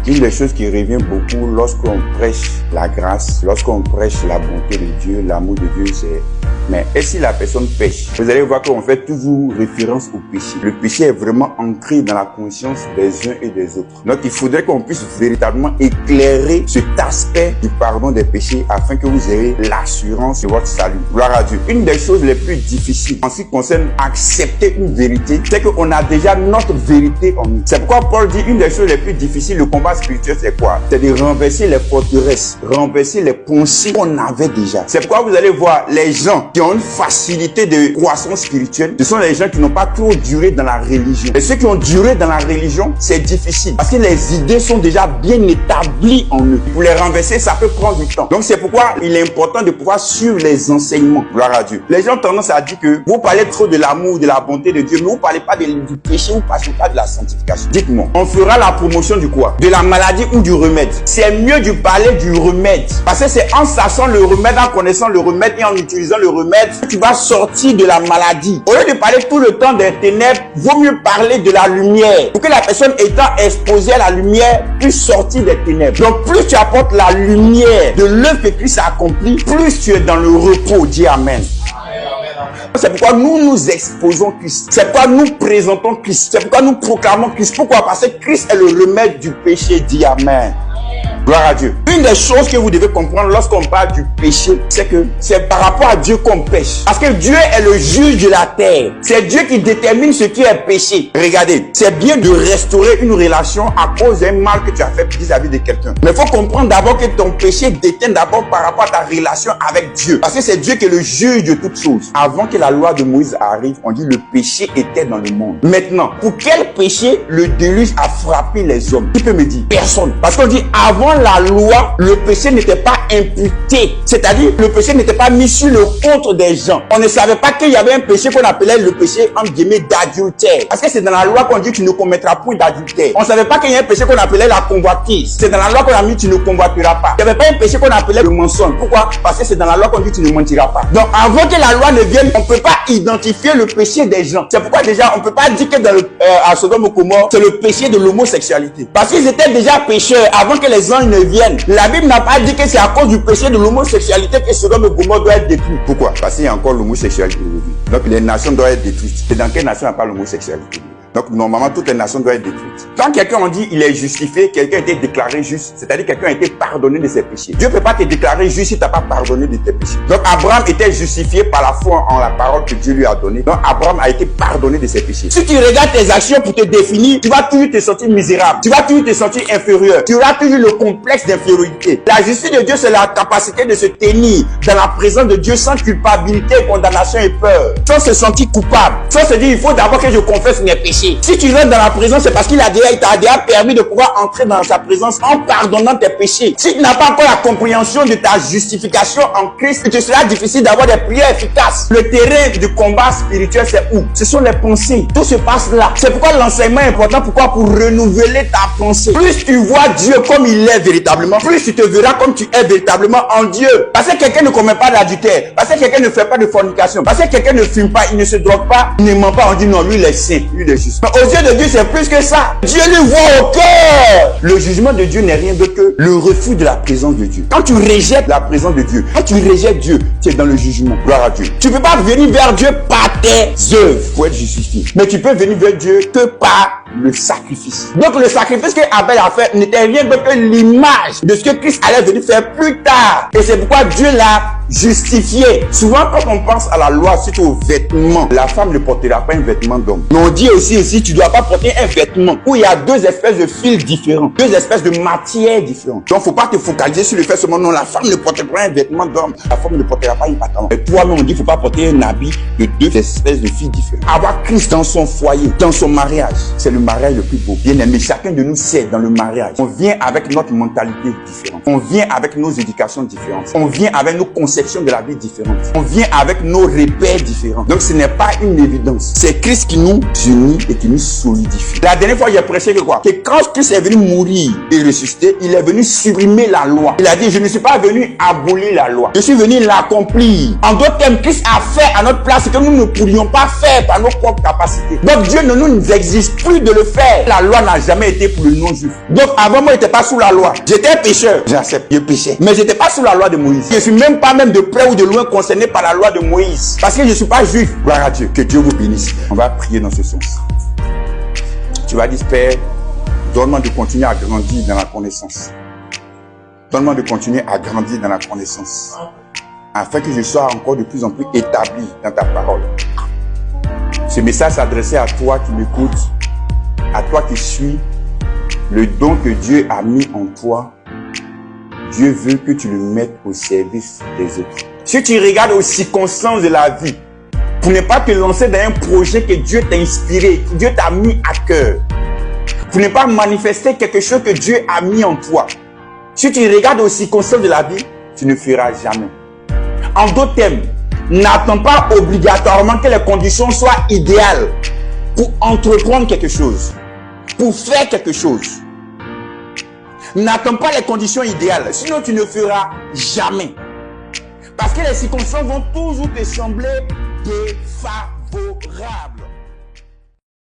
Une des choses qui revient beaucoup lorsqu'on prêche la grâce, lorsqu'on prêche la bonté de Dieu, l'amour de Dieu, c'est mais et si la personne pêche? Vous allez voir qu'on fait toujours référence au péché. Le péché est vraiment ancré dans la conscience des uns et des autres. Donc il faudrait qu'on puisse véritablement éclairer cet aspect du pardon des péchés afin que vous ayez l'assurance de votre salut. Gloire à Dieu. Une des choses les plus difficiles en ce qui concerne accepter une vérité, c'est qu'on a déjà notre vérité en nous. C'est pourquoi Paul dit une des choses les plus difficiles, le combat spirituel, c'est quoi? C'est de renverser les forteresses, renverser les pensées qu'on avait déjà. C'est pourquoi vous allez voir les gens qui ont une facilité de croissance spirituelle, ce sont les gens qui n'ont pas trop duré dans la religion. Et ceux qui ont duré dans la religion, c'est difficile parce que les idées sont déjà bien établies en eux. Pour les renverser, ça peut prendre du temps. Donc c'est pourquoi il est important de pouvoir suivre les enseignements. Gloire à Dieu. Les gens ont tendance à dire que vous parlez trop de l'amour, de la bonté de Dieu, mais vous ne parlez pas du péché, vous ne parlez pas de la sanctification. Dites-moi, on fera la promotion du quoi? De la maladie ou du remède? C'est mieux de parler du remède. Parce que c'est en sachant le remède, en connaissant le remède et en utilisant le remède, tu vas sortir de la maladie. Au lieu de parler tout le temps des ténèbres, vaut mieux parler de la lumière. Pour que la personne étant exposée à la lumière puisse sortir des ténèbres. Donc plus tu apportes la lumière de l'œuvre que Christ a accomplie, plus tu es dans le repos. Dis Amen. C'est pourquoi nous nous exposons Christ. C'est pourquoi nous présentons Christ. C'est pourquoi nous proclamons Christ. Pourquoi? Parce que Christ est le remède du péché. Dis Amen. Gloire à Dieu. Une des choses que vous devez comprendre lorsqu'on parle du péché, c'est que c'est par rapport à Dieu qu'on pêche. Parce que Dieu est le juge de la terre. C'est Dieu qui détermine ce qui est péché. Regardez, c'est bien de restaurer une relation à cause d'un mal que tu as fait vis-à-vis de quelqu'un. Mais il faut comprendre d'abord que ton péché déteint d'abord par rapport à ta relation avec Dieu. Parce que c'est Dieu qui est le juge de toutes choses. Avant que la loi de Moïse arrive, on dit le péché était dans le monde. Maintenant, pour quel péché le déluge a frappé les hommes? Qui peut me dire? Personne. Parce qu'on dit avant la loi, le péché n'était pas imputé. C'est-à-dire, le péché n'était pas mis sur le compte des gens. On ne savait pas qu'il y avait un péché qu'on appelait le péché, entre guillemets, d'adultère. Parce que c'est dans la loi qu'on dit tu ne commettras point d'adultère. On ne savait pas qu'il y a un péché qu'on appelait la convoitise. C'est dans la loi qu'on a mis tu ne convoiteras pas. Il n'y avait pas un péché qu'on appelait le mensonge. Pourquoi? Parce que c'est dans la loi qu'on dit tu ne mentiras pas. Donc, avant que la loi ne vienne, on ne peut pas identifier le péché des gens. C'est pourquoi déjà, on ne peut pas dire que dans à Sodome et Gomorrhe, c'est le péché de l'homosexualité. Parce qu'ils étaient déjà pécheurs avant que les anges ne viennent. La Bible n'a pas dit que c'est à cause du péché de l'homosexualité que Sodome et Gomorrhe doit être détruit. Pourquoi? Parce qu'il y a encore l'homosexualité aujourd'hui. Donc les nations doivent être détruites. Et dans quelle nation n'a pas l'homosexualité? Donc, normalement, toutes les nations doivent être détruites. Quand quelqu'un, on dit, il est justifié, quelqu'un a été déclaré juste, c'est-à-dire quelqu'un a été pardonné de ses péchés. Dieu ne peut pas te déclarer juste si tu n'as pas pardonné de tes péchés. Donc, Abraham était justifié par la foi en la parole que Dieu lui a donnée. Donc, Abraham a été pardonné de ses péchés. Si tu regardes tes actions pour te définir, tu vas toujours te sentir misérable. Tu vas toujours te sentir inférieur. Tu auras toujours le complexe d'infériorité. La justice de Dieu, c'est la capacité de se tenir dans la présence de Dieu sans culpabilité, condamnation et peur. Sans se sentir coupable. Sans se dire, il faut d'abord que je confesse mes péchés. Si tu rentres dans la présence, c'est parce qu'il t'a déjà permis de pouvoir entrer dans sa présence en pardonnant tes péchés. Si tu n'as pas encore la compréhension de ta justification en Christ, il te sera difficile d'avoir des prières efficaces. Le terrain du combat spirituel, c'est où? Ce sont les pensées. Tout se passe là. C'est pourquoi l'enseignement est important. Pourquoi? Pour renouveler ta pensée. Plus tu vois Dieu comme il est véritablement, plus tu te verras comme tu es véritablement en Dieu. Parce que quelqu'un ne commet pas d'adultère, parce que quelqu'un ne fait pas de fornication, parce que quelqu'un ne fume pas, il ne se drogue pas, il ne ment pas, on dit non, lui il est saint, lui il est juste. Mais aux yeux de Dieu, c'est plus que ça. Dieu lui voit au cœur. Le jugement de Dieu n'est rien d'autre que le refus de la présence de Dieu. Quand tu rejettes la présence de Dieu, quand tu rejettes Dieu, tu es dans le jugement. Gloire à Dieu. Tu ne peux pas venir vers Dieu par tes œuvres pour être justifié. Mais tu peux venir vers Dieu que par le sacrifice. Donc le sacrifice que Abel a fait n'était rien d'autre que l'image de ce que Christ allait venir faire plus tard. Et c'est pourquoi Dieu l'a justifié. Souvent quand on pense à la loi, surtout aux vêtements, la femme ne portera pas un vêtement d'homme. Mais on dit aussi, tu ne dois pas porter un vêtement où il y a deux espèces de fils différents, deux espèces de matières différentes. Donc il ne faut pas te focaliser sur le fait seulement non, la femme ne portera pas un vêtement d'homme, la femme ne portera pas un pantalon. Et toi-même on dit il ne faut pas porter un habit de deux espèces de filles différentes. Avoir Christ dans son foyer, dans son mariage, c'est le mariage le plus beau. Bien aimé, chacun de nous sait dans le mariage, on vient avec notre mentalité différente, on vient avec nos éducations différentes, on vient avec nos conceptions de la vie différentes, on vient avec nos repères différents. Donc ce n'est pas une évidence. C'est Christ qui nous unit et qui nous solidifie. La dernière fois, j'ai prêché que quoi? Que quand Christ est venu mourir et ressusciter, il est venu supprimer la loi. Il a dit, je ne suis pas venu abolir la loi. Je suis venu l'accomplir. En d'autres termes, Christ a fait à notre place ce que nous ne pourrions pas faire par nos propres capacités. Donc Dieu ne nous exige plus de le faire. La loi n'a jamais été pour le non-juif. Donc avant moi, je n'étais pas sous la loi. J'étais pécheur. J'accepte, je péchais. Mais je n'étais pas sous la loi de Moïse. Je ne suis même pas de près ou de loin concerné par la loi de Moïse. Parce que je ne suis pas juif. Gloire à Dieu. Que Dieu vous bénisse. On va prier dans ce sens. Tu vas dire, Père, donne-moi de continuer à grandir dans la connaissance. Donne-moi de continuer à grandir dans la connaissance. Afin que je sois encore de plus en plus établi dans ta parole. Ce message s'adressait à toi qui m'écoutes, à toi qui suis le don que Dieu a mis en toi. Dieu veut que tu le mettes au service des autres. Si tu regardes aux circonstances de la vie, pour ne pas te lancer dans un projet que Dieu t'a inspiré, que Dieu t'a mis à cœur, pour ne pas manifester quelque chose que Dieu a mis en toi, si tu regardes aux circonstances de la vie, tu ne feras jamais. En d'autres termes, n'attends pas obligatoirement que les conditions soient idéales pour entreprendre quelque chose, pour faire quelque chose. N'attends pas les conditions idéales, sinon tu ne feras jamais. Parce que les circonstances vont toujours te sembler